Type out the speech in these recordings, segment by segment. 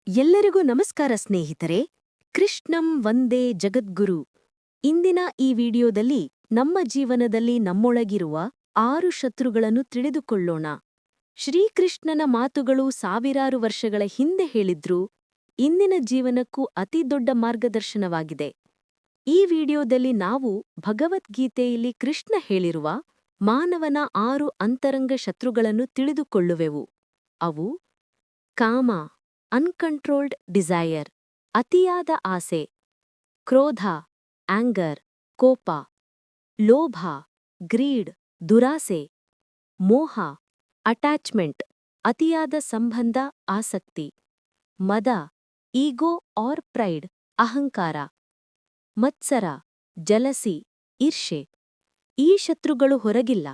ಎಲ್ಲರಿಗೂ ನಮಸ್ಕಾರ ಸ್ನೇಹಿತರೆ. ಕೃಷ್ಣಂ ವಂದೇ ಜಗದ್ಗುರು. ಇಂದಿನ ಈ ವಿಡಿಯೋದಲ್ಲಿ ನಮ್ಮ ಜೀವನದಲ್ಲಿ ನಮ್ಮೊಳಗಿರುವ 6 ಶತ್ರುಗಳನ್ನು ತಿಳಿದುಕೊಳ್ಳೋಣ. ಶ್ರೀಕೃಷ್ಣನ ಮಾತುಗಳು ಸಾವಿರಾರು ವರ್ಷಗಳ ಹಿಂದೆ ಹೇಳಿದ್ರೂ ಇಂದಿನ ಜೀವನಕ್ಕೂ ಅತಿ ದೊಡ್ಡ ಮಾರ್ಗದರ್ಶನವಾಗಿದೆ. ಈ ವಿಡಿಯೋದಲ್ಲಿ ನಾವು ಭಗವದ್ಗೀತೆಯಲ್ಲಿ ಕೃಷ್ಣ ಹೇಳಿರುವ ಮಾನವನ 6 ಅಂತರಂಗ ಶತ್ರುಗಳನ್ನು ತಿಳಿದುಕೊಳ್ಳುವೆವು. ಅವು ಕಾಮ, ಅನ್ಕಂಟ್ರೋಲ್ಡ್ ಡಿಸೈರ್, ಅತಿಯಾದ ಆಸೆ; ಕ್ರೋಧ, ಆಂಗರ್, ಕೋಪ; ಲೋಭ, ಗ್ರೀಡ್, ದುರಾಸೆ; ಮೋಹ, ಅಟ್ಯಾಚ್ಮೆಂಟ್, ಅತಿಯಾದ ಸಂಬಂಧ, ಆಸಕ್ತಿ; ಮದ, ಈಗೋ ಆರ್ ಪ್ರೈಡ್, ಅಹಂಕಾರ; ಮತ್ಸರ, ಜಲಸಿ, ಈರ್ಷೆ. ಈ ಶತ್ರುಗಳು ಹೊರಗಿಲ್ಲ,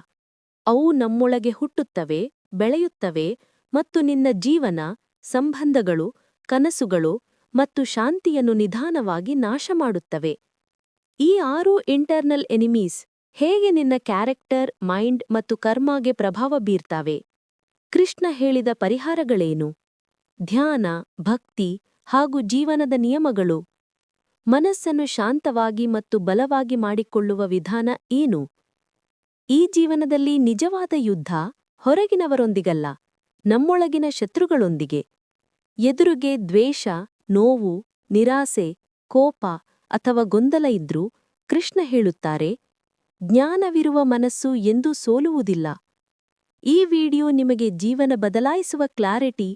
ಅವು ನಮ್ಮೊಳಗೆ ಹುಟ್ಟುತ್ತವೆ, ಬೆಳೆಯುತ್ತವೆ ಮತ್ತು ನಿನ್ನ ಜೀವನ, ಸಂಬಂಧಗಳು, ಕನಸುಗಳು ಮತ್ತು ಶಾಂತಿಯನ್ನು ನಿಧಾನವಾಗಿ ನಾಶಮಾಡುತ್ತವೆ. ಈ 6 ಇಂಟರ್ನಲ್ ಎನಿಮೀಸ್ ಹೇಗೆ ನಿನ್ನ ಕ್ಯಾರೆಕ್ಟರ್, ಮೈಂಡ್ ಮತ್ತು ಕರ್ಮಾಗೆ ಪ್ರಭಾವ ಬೀರ್ತಾವೆ? ಕೃಷ್ಣ ಹೇಳಿದ ಪರಿಹಾರಗಳೇನು? ಧ್ಯಾನ, ಭಕ್ತಿ ಹಾಗೂ ಜೀವನದ ನಿಯಮಗಳು. ಮನಸ್ಸನ್ನು ಶಾಂತವಾಗಿ ಮತ್ತು ಬಲವಾಗಿ ಮಾಡಿಕೊಳ್ಳುವ ವಿಧಾನ ಏನು? ಈ ಜೀವನದಲ್ಲಿ ನಿಜವಾದ ಯುದ್ಧ ಹೊರಗಿನವರೊಂದಿಗಲ್ಲ, ನಮ್ಮೊಳಗಿನ ಶತ್ರುಗಳೊಂದಿಗೆ. ಎದುರಿಗೆ ದ್ವೇಷ, ನೋವು, ನಿರಾಸೆ, ಕೋಪ ಅಥವಾ ಗೊಂದಲ ಇದ್ರೂ ಕೃಷ್ಣ ಹೇಳುತ್ತಾರೆ, ಜ್ಞಾನವಿರುವ ಮನಸ್ಸು ಎಂದೂ ಸೋಲುವುದಿಲ್ಲ. ಈ ವಿಡಿಯೋ ನಿಮಗೆ ಜೀವನ ಬದಲಾಯಿಸುವ ಕ್ಲಾರಿಟಿ,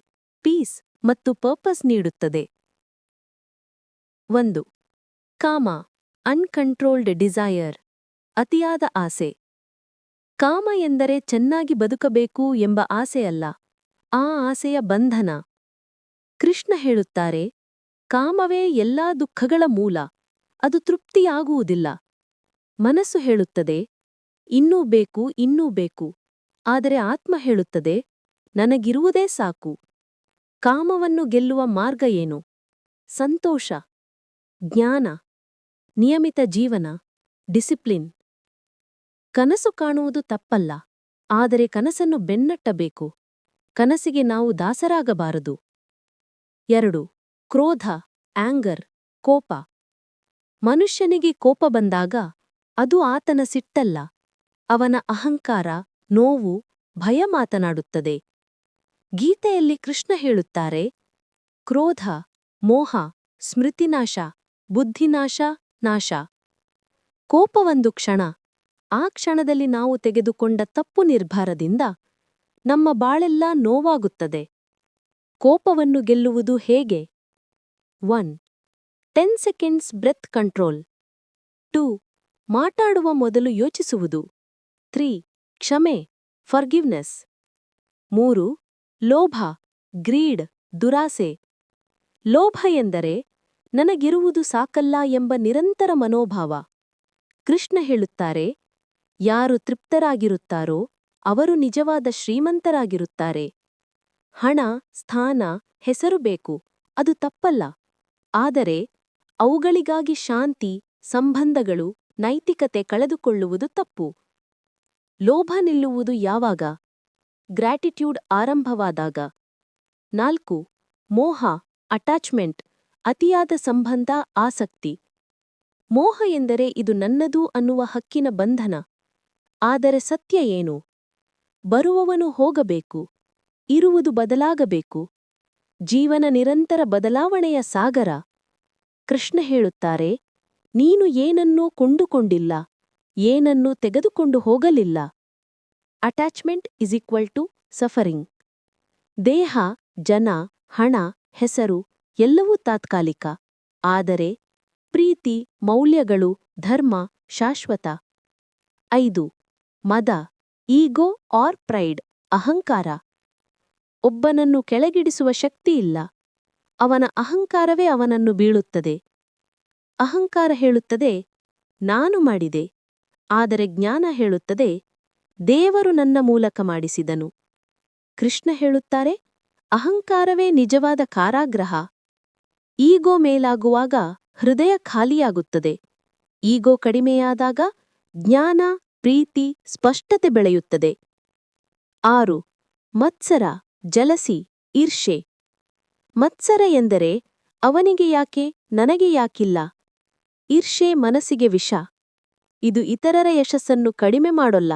ಪೀಸ್ ಮತ್ತು ಪರ್ಪಸ್ ನೀಡುತ್ತದೆ. 1. ಕಾಮ, ಅನ್ಕಂಟ್ರೋಲ್ಡ್ ಡಿಸೈರ್, ಅತಿಯಾದ ಆಸೆ. ಕಾಮ ಎಂದರೆ ಚೆನ್ನಾಗಿ ಬದುಕಬೇಕು ಎಂಬ ಆಸೆಯಲ್ಲ, ಆ ಆಸೆಯ ಬಂಧನ. ಕೃಷ್ಣ ಹೇಳುತ್ತಾರೆ, ಕಾಮವೇ ಎಲ್ಲಾ ದುಃಖಗಳ ಮೂಲ, ಅದು ತೃಪ್ತಿಯಾಗುವುದಿಲ್ಲ. ಮನಸ್ಸು ಹೇಳುತ್ತದೆ, ಇನ್ನೂ ಬೇಕು, ಇನ್ನೂ ಬೇಕು. ಆದರೆ ಆತ್ಮ ಹೇಳುತ್ತದೆ, ನನಗಿರುವುದೇ ಸಾಕು. ಕಾಮವನ್ನು ಗೆಲ್ಲುವ ಮಾರ್ಗ ಏನು? ಸಂತೋಷ, ಜ್ಞಾನ, ನಿಯಮಿತ ಜೀವನ, ಡಿಸಿಪ್ಲಿನ್. ಕನಸು ಕಾಣುವುದು ತಪ್ಪಲ್ಲ, ಆದರೆ ಕನಸನ್ನು ಬೆನ್ನಟ್ಟಬೇಕು. ಕನಸಿಗೆ ನಾವು ದಾಸರಾಗಬಾರದು. 2. ಕ್ರೋಧ, ಆಂಗರ್, ಕೋಪ. ಮನುಷ್ಯನಿಗೆ ಕೋಪ ಬಂದಾಗ ಅದು ಆತನ ಸಿಟ್ಟಲ್ಲ, ಅವನ ಅಹಂಕಾರ, ನೋವು, ಭಯ ಮಾತನಾಡುತ್ತದೆ. ಗೀತೆಯಲ್ಲಿ ಕೃಷ್ಣ ಹೇಳುತ್ತಾರೆ, ಕ್ರೋಧ, ಮೋಹ, ಸ್ಮೃತಿನಾಶ, ಬುದ್ಧಿನಾಶ, ನಾಶ. ಕೋಪವೊಂದು ಕ್ಷಣ, ಆ ಕ್ಷಣದಲ್ಲಿ ನಾವು ತೆಗೆದುಕೊಂಡ ತಪ್ಪು ನಿರ್ಧಾರದಿಂದ ನಮ್ಮ ಬಾಳೆಲ್ಲ ನೋವಾಗುತ್ತದೆ. ಕೋಪವನ್ನು ಗೆಲ್ಲುವುದು ಹೇಗೆ? 1. 10 ಸೆಕೆಂಡ್ಸ್ ಬ್ರೆತ್ ಕಂಟ್ರೋಲ್. 2. ಮಾತಾಡುವ ಮೊದಲು ಯೋಚಿಸುವುದು. 3. ಕ್ಷಮೆ, ಫರ್ಗಿವ್ನೆಸ್. 3. ಲೋಭ, ಗ್ರೀಡ್, ದುರಾಸೆ. ಲೋಭ ಎಂದರೆ ನನಗಿರುವುದು ಸಾಕಲ್ಲ ಎಂಬ ನಿರಂತರ ಮನೋಭಾವ. ಕೃಷ್ಣ ಹೇಳುತ್ತಾರೆ, ಯಾರು ತೃಪ್ತರಾಗಿರುತ್ತಾರೋ ಅವರು ನಿಜವಾದ ಶ್ರೀಮಂತರಾಗಿರುತ್ತಾರೆ. ಹಣ, ಸ್ಥಾನ, ಹೆಸರು ಬೇಕು, ಅದು ತಪ್ಪಲ್ಲ. ಆದರೆ ಅವುಗಳಿಗಾಗಿ ಶಾಂತಿ, ಸಂಬಂಧಗಳು, ನೈತಿಕತೆ ಕಳೆದುಕೊಳ್ಳುವುದು ತಪ್ಪು. ಲೋಭ ನಿಲ್ಲುವುದು ಯಾವಾಗ? ಗ್ರ್ಯಾಟಿಟ್ಯೂಡ್ ಆರಂಭವಾದಾಗ. 4. ಮೋಹ, ಅಟ್ಯಾಚ್ಮೆಂಟ್, ಅತಿಯಾದ ಸಂಬಂಧ, ಆಸಕ್ತಿ. ಮೋಹ ಎಂದರೆ ಇದು ನನ್ನದು ಅನ್ನುವ ಹಕ್ಕಿನ ಬಂಧನ. ಆದರೆ ಸತ್ಯ ಏನು? ಬರುವವನು ಹೋಗಬೇಕು, ಇರುವುದು ಬದಲಾಗಬೇಕು. ಜೀವನ ನಿರಂತರ ಬದಲಾವಣೆಯ ಸಾಗರ. ಕೃಷ್ಣ ಹೇಳುತ್ತಾರೆ, ನೀನು ಏನನ್ನೂ ಕೊಂಡುಕೊಂಡಿಲ್ಲ, ಏನನ್ನೂ ತೆಗೆದುಕೊಂಡು ಹೋಗಲಿಲ್ಲ. Attachment is equal to suffering. ದೇಹ, ಜನ, ಹಣ, ಹೆಸರು ಎಲ್ಲವೂ ತಾತ್ಕಾಲಿಕ. ಆದರೆ ಪ್ರೀತಿ, ಮೌಲ್ಯಗಳು, ಧರ್ಮ ಶಾಶ್ವತ. 5. ಮದ, ಈಗೋ ಆರ್ ಪ್ರೈಡ್, ಅಹಂಕಾರ. ಒಬ್ಬನನ್ನು ಕೆಳಗಿಡಿಸುವ ಶಕ್ತಿಯಿಲ್ಲ, ಅವನ ಅಹಂಕಾರವೇ ಅವನನ್ನು ಬೀಳುತ್ತದೆ. ಅಹಂಕಾರ ಹೇಳುತ್ತದೆ, ನಾನು ಮಾಡಿದೆ. ಆದರೆ ಜ್ಞಾನ ಹೇಳುತ್ತದೆ, ದೇವರು ನನ್ನ ಮೂಲಕ ಮಾಡಿಸಿದನು. ಕೃಷ್ಣ ಹೇಳುತ್ತಾರೆ, ಅಹಂಕಾರವೇ ನಿಜವಾದ ಕಾರಾಗೃಹ. ಈಗೋ ಮೇಲಾಗುವಾಗ ಹೃದಯ ಖಾಲಿಯಾಗುತ್ತದೆ. ಈಗೋ ಕಡಿಮೆಯಾದಾಗ ಜ್ಞಾನ, ಪ್ರೀತಿ, ಸ್ಪಷ್ಟತೆ ಬೆಳೆಯುತ್ತದೆ. 6. ಮತ್ಸರ, ಜಲಸಿ, ಈರ್ಷೆ. ಮತ್ಸರ ಎಂದರೆ ಅವನಿಗೆ ಯಾಕೆ ನನಗೆ ಯಾಕಿಲ್ಲ. ಈರ್ಷೆ ಮನಸ್ಸಿಗೆ ವಿಷ. ಇದು ಇತರರ ಯಶಸ್ಸನ್ನು ಕಡಿಮೆ ಮಾಡೋಲ್ಲ,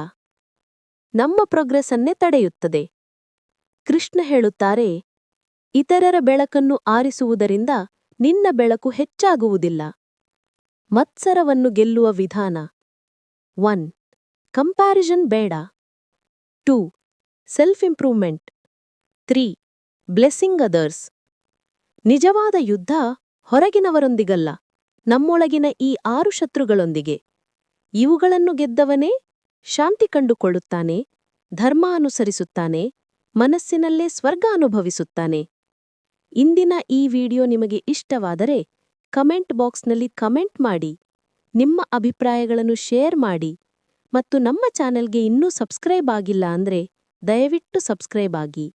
ನಮ್ಮ ಪ್ರೋಗ್ರೆಸ್ಸನ್ನೇ ತಡೆಯುತ್ತದೆ. ಕೃಷ್ಣ ಹೇಳುತ್ತಾರೆ, ಇತರರ ಬೆಳಕನ್ನು ಆರಿಸುವುದರಿಂದ ನಿನ್ನ ಬೆಳಕು ಹೆಚ್ಚಾಗುವುದಿಲ್ಲ. ಮತ್ಸರವನ್ನು ಗೆಲ್ಲುವ ವಿಧಾನ: 1. ಕಂಪ್ಯಾರಿಸನ್ ಬೇಡ. 2. Self improvement. 3. Blessing others. ನಿಜವಾದ ಯುದ್ಧ ಹೊರಗಿನವರೊಂದಿಗಲ್ಲ, ನಮ್ಮೊಳಗಿನ ಈ 6 ಶತ್ರುಗಳೊಂದಿಗೆ. ಇವುಗಳನ್ನು ಗೆದ್ದವನೇ ಶಾಂತಿ ಕಂಡುಕೊಳ್ಳುತ್ತಾನೆ, ಧರ್ಮ ಅನುಸರಿಸುತ್ತಾನೆ, ಮನಸ್ಸಿನಲ್ಲೇ ಸ್ವರ್ಗ ಅನುಭವಿಸುತ್ತಾನೆ. ಇಂದಿನ ಈ ವಿಡಿಯೋ ನಿಮಗೆ ಇಷ್ಟವಾದರೆ ಕಮೆಂಟ್ ಬಾಕ್ಸ್ನಲ್ಲಿ ಕಮೆಂಟ್ ಮಾಡಿ, ನಿಮ್ಮ ಅಭಿಪ್ರಾಯಗಳನ್ನು ಶೇರ್ ಮಾಡಿ ಮತ್ತು ನಮ್ಮ ಚಾನೆಲ್ಗೆ ಇನ್ನೂ ಸಬ್ಸ್ಕ್ರೈಬ್ ಆಗಿಲ್ಲ ಅಂದ್ರೆ ದಯವಿಟ್ಟು ಸಬ್ಸ್ಕ್ರೈಬ್ ಆಗಿ.